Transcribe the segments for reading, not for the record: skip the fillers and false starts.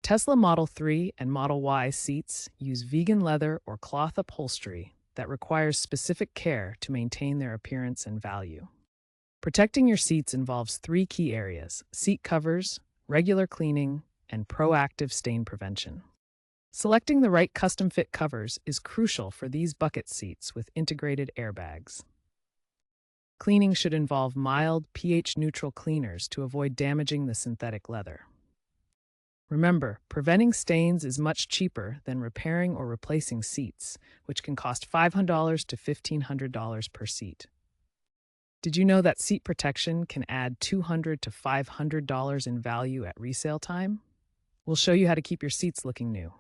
Tesla Model 3 and Model Y seats use vegan leather or cloth upholstery that requires specific care to maintain their appearance and value. Protecting your seats involves three key areas: seat covers, regular cleaning, and proactive stain prevention. Selecting the right custom fit covers is crucial for these bucket seats with integrated airbags. Cleaning should involve mild, pH neutral cleaners to avoid damaging the synthetic leather. Remember, preventing stains is much cheaper than repairing or replacing seats, which can cost $500 to $1,500 per seat. Did you know that seat protection can add $200 to $500 in value at resale time? We'll show you how to keep your seats looking new.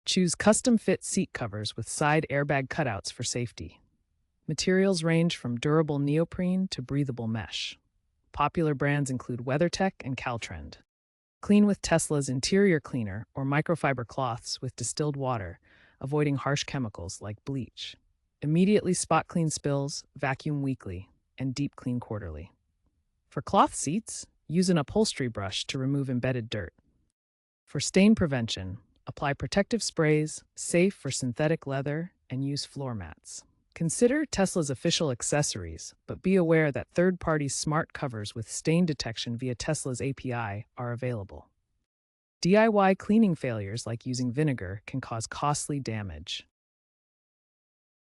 Choose custom-fit seat covers with side airbag cutouts for safety. Materials range from durable neoprene to breathable mesh. Popular brands include WeatherTech and Caltrend. Clean with Tesla's interior cleaner or microfiber cloths with distilled water, avoiding harsh chemicals like bleach. Immediately spot clean spills, vacuum weekly, and deep clean quarterly. For cloth seats, use an upholstery brush to remove embedded dirt. For stain prevention, apply protective sprays, safe for synthetic leather, and use floor mats. Consider Tesla's official accessories, but be aware that third-party smart covers with stain detection via Tesla's API are available. DIY cleaning failures like using vinegar can cause costly damage.